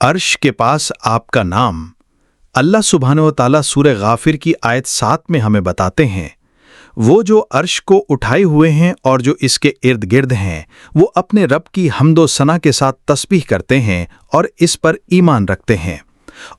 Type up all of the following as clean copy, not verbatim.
अर्श के पास आपका नाम। अल्लाह सुब्हानहू व तआला सूरह गाफिर की आयत 7 में हमें बताते हैं, वो जो अर्श को उठाए हुए हैं और जो इसके इर्द गिर्द हैं, वो अपने रब की हम्दो सना के साथ तस्बीह करते हैं और इस पर ईमान रखते हैं।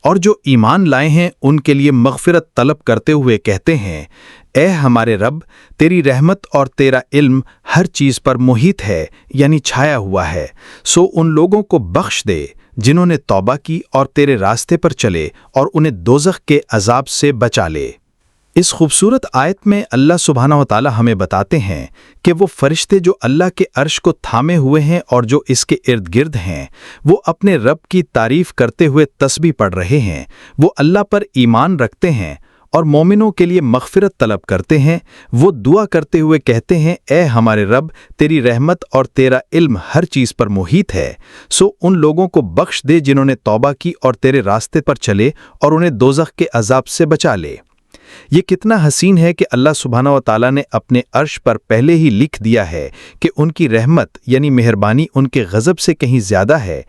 और जो ईमान लाए हैं उनके लिए मग़फ़िरत तलब करते हुए कहते हैं, ए हमारे रब, तेरी रहमत और तेरा इल्म हर चीज़ पर मुहित है, यानी छाया हुआ है, सो उन लोगों को बख्श दे जिन्होंने तौबा की और तेरे रास्ते पर चले और उन्हें दोज़ख के अजाब से बचा ले। इस खूबसूरत आयत में अल्लाह सुब्हानहू व तआला हमें बताते हैं कि वो फरिश्ते जो अल्लाह के अर्श को थामे हुए हैं और जो इसके इर्द गिर्द हैं, वो अपने रब की तारीफ करते हुए तस्बीह पढ़ रहे हैं। वो अल्लाह पर ईमान रखते हैं और मोमिनों के लिए मग़फ़िरत तलब करते हैं। वो दुआ करते हुए कहते हैं, ए हमारे रब, तेरी रहमत और तेरा इल्म हर चीज़ पर मुहित है, सो उन लोगों को बख्श दे जिन्होंने तौबा की और तेरे रास्ते पर चले और उन्हें दोज़ख के अजाब से बचा ले। ये कितना हसीन है कि अल्लाह सुब्हानहू व तआला ने अपने अर्श पर पहले ही लिख दिया है कि उनकी रहमत यानी मेहरबानी उनके गज़ब से कहीं ज़्यादा है।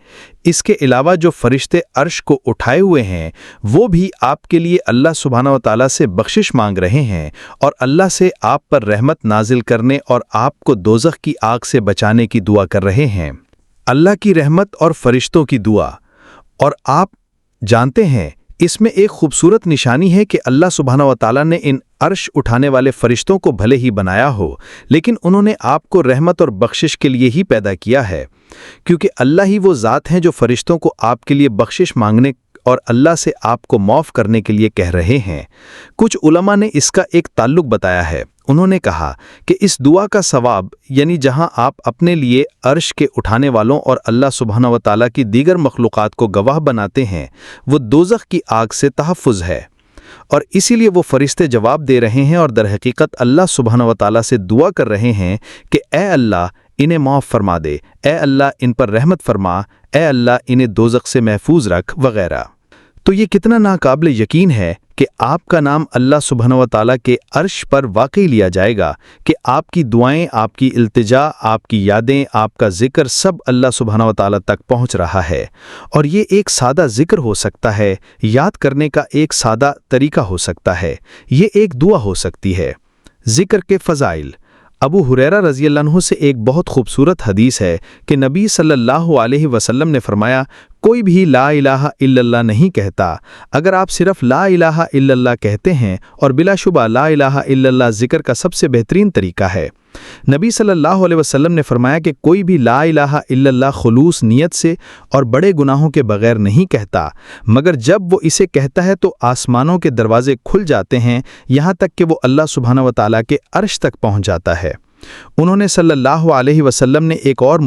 इसके अलावा जो फरिश्ते अर्श को उठाए हुए हैं, वो भी आपके लिए अल्लाह सुब्हानहू व तआला से बख्शिश मांग रहे हैं और अल्लाह से आप पर रहमत नाजिल करने और आपको दोज़ख की आग से बचाने की दुआ कर रहे हैं। अल्लाह की रहमत और फरिश्तों की दुआ। और आप जानते हैं, इसमें एक खूबसूरत निशानी है कि अल्लाह सुब्हानहू व तआला ने इन अर्श उठाने वाले फरिश्तों को भले ही बनाया हो, लेकिन उन्होंने आपको रहमत और बख्शिश के लिए ही पैदा किया है, क्योंकि अल्लाह ही वो ज़ात हैं जो फरिश्तों को आपके लिए बख्शिश मांगने और अल्लाह से आपको माफ़ करने के लिए कह रहे हैं। कुछ उलमा ने इसका एक ताल्लुक बताया है। उन्होंने कहा कि इस दुआ का सवाब, यानी जहां आप अपने लिए अर्श के उठाने वालों और अल्लाह सुब्हानहू व तआला की दीगर मखलूक़ात को गवाह बनाते हैं, वो दोज़ख की आग से तहफ़्फ़ुज़ है। और इसीलिए वो फरिश्ते जवाब दे रहे हैं और दरहकीकत अल्लाह सुब्हानहू व तआला से दुआ कर रहे हैं कि ए अल्लाह, इन्हें माफ़ फरमा दे, ए अल्लाह इन पर रहमत फरमा, ए अल्लाह इन्हें दोज़ख से महफूज रख वगैरह। तो ये कितना नाकाबिल यकीन है कि आपका नाम अल्लाह सुब्हानहू व तआला के अर्श पर वाकई लिया जाएगा, कि आपकी दुआएं, आपकी इल्तिजा, आपकी यादें, आपका जिक्र सब अल्लाह सुब्हानहू व तआला तक पहुंच रहा है। और ये एक सादा जिक्र हो सकता है, याद करने का एक सादा तरीका हो सकता है, ये एक दुआ हो सकती है। जिक्र के फ़ज़ाइल। अबू हुरैरा रज़ियल्लाहु अन्हु से एक बहुत खूबसूरत हदीस है कि नबी सल्लल्लाहु अलैहि वसल्लम ने फरमाया, कोई भी ला इलाहा इल्लल्लाह नहीं कहता। अगर आप सिर्फ ला इलाहा इल्लल्लाह कहते हैं, और बिलाशुबा ला इलाहा इल्लल्लाह जिक्र का सबसे बेहतरीन तरीका है। नबी सल्लल्लाहु अलैहि वसल्लम ने फरमाया कि कोई भी ला इलाहा इल्लल्लाह खुलूस नियत से और बड़े गुनाहों के बगैर नहीं कहता, मगर जब वो इसे कहता है तो आसमानों के दरवाजे खुल जाते हैं, यहाँ तक कि वो अल्लाह सुब्हानहू व तआला के अर्श तक पहुँच जाता है। उन्होंने सल्लल्लाहु अलैहि वसल्लम ने एक और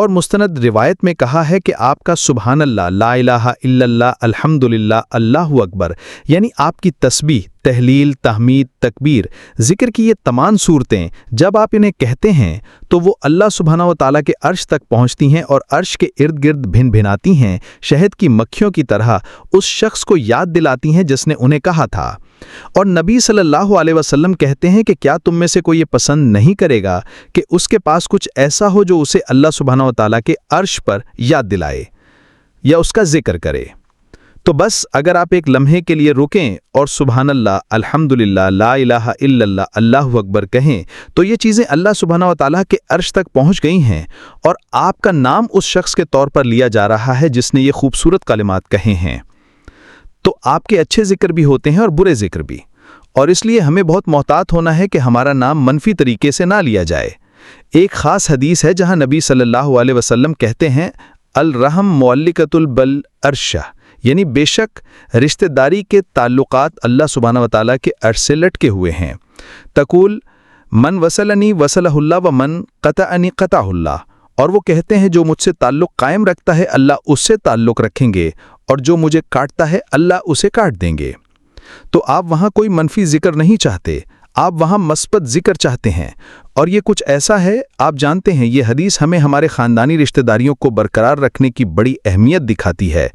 मुस्तनद रिवायत में कहा है कि आपका सुबहानल्लाह, ला इलाहा इल्लल्लाह, अल्हम्दुलिल्लाह, अल्लाहु अकबर, यानी आपकी तस्बीह, तहलील, तहमीद, तकबीर, जिक्र की ये तमाम सूरतें जब आप इन्हें कहते हैं तो वो अल्लाह सुब्हानहू व तआला के अर्श तक पहुँचती हैं और अर्श के इर्द गिर्द भिन भिनाती हैं, शहद की मक्खियों की तरह उस शख्स को याद दिलाती हैं जिसने उन्हें कहा था। और नबी सल्लल्लाहु अलैहि वसल्लम कहते हैं कि क्या तुम में से कोई ये पसंद नहीं करेगा कि उसके पास कुछ ऐसा हो जो उसे अल्लाह सुब्हानहू व तआला के अर्श पर याद दिलाए या उसका जिक्र करे। तो बस अगर आप एक लम्हे के लिए रुकें और सुबहानल्लाह, अल्हम्दुलिल्लाह, ला इलाहा इल्लल्लाह, अल्लाहु अकबर कहें, तो ये चीज़ें अल्लाह सुब्हानहू व तआला के अर्श तक पहुँच गई हैं और आपका नाम उस शख्स के तौर पर लिया जा रहा है जिसने ये खूबसूरत कलिमात कहे हैं। तो आपके अच्छे जिक्र भी होते हैं और बुरे जिक्र भी, और इसलिए हमें बहुत मोहतात होना है कि हमारा नाम मनफी तरीके से ना लिया जाए। एक ख़ास हदीस है जहां नबी सल्लल्लाहु अलैहि वसल्लम कहते हैं, अल रहम मुअल्लिकतुल बल अर्शा, यानी बेशक रिश्तेदारी के ताल्लुकात अल्लाह सुब्हानहू व तआला के अर्श से लटके हुए हैं। तकूल मन वसलनी वसलहुल्लाह व मन क़तअनी क़तअहुल्लाह, और वो कहते हैं जो मुझसे ताल्लुक़ कायम रखता है अल्लाह उससे ताल्लुक़ रखेंगे, और जो मुझे काटता है अल्लाह उसे काट देंगे। तो आप वहाँ कोई मनफी जिक्र नहीं चाहते, आप वहाँ मस्बत जिक्र चाहते हैं। और ये कुछ ऐसा है, आप जानते हैं, ये हदीस हमें हमारे ख़ानदानी रिश्तेदारियों को बरकरार रखने की बड़ी अहमियत दिखाती है।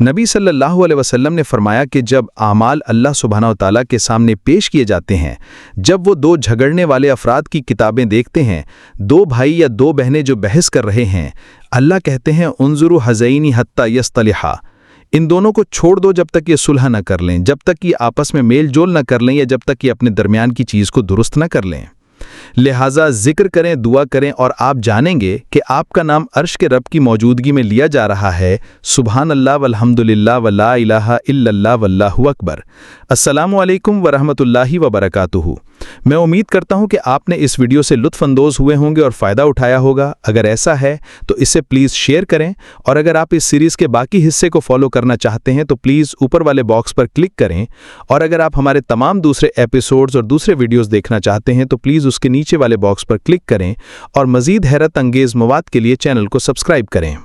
नबी सल्लल्लाहु अलैहि वसल्लम ने फरमाया कि जब आमाल अल्लाह सुब्हानहू व तआला के सामने पेश किए जाते हैं, जब वो दो झगड़ने वाले अफराद की किताबें देखते हैं, दो भाई या दो बहनें जो बहस कर रहे हैं, अल्लाह कहते हैं उन्जुरु हज़ैनी हत्ता यस्तलिहा, इन दोनों को छोड़ दो जब तक ये सुलह न कर लें, जब तक ये आपस में मेल जोल न कर लें या जब तक ये अपने दरमियान की चीज़ को दुरुस्त न कर लें। लिहाजा जिक्र करें, दुआ करें और आप जानेंगे कि आपका नाम अर्श के रब की मौजूदगी में लिया जा रहा है। सुबहान अल्लाह वल्हम्दुलिल्लाह वला इलाहा इल्लल्लाह वल्लाहु अकबर। अस्सलामु अलैकुम वरहमतुल्लाहि वबरकातुहू। मैं उम्मीद करता हूं कि आपने इस वीडियो से लुत्फ़ अंदोज़ हुए होंगे और फ़ायदा उठाया होगा। अगर ऐसा है तो इसे प्लीज़ शेयर करें, और अगर आप इस सीरीज़ के बाकी हिस्से को फॉलो करना चाहते हैं तो प्लीज़ ऊपर वाले बॉक्स पर क्लिक करें, और अगर आप हमारे तमाम दूसरे एपिसोड्स और दूसरे वीडियोज़ देखना चाहते हैं तो प्लीज़ उसके नीचे वाले बॉक्स पर क्लिक करें और मज़ीद हैरत अंगेज़ मवाद के लिए चैनल को सब्सक्राइब करें।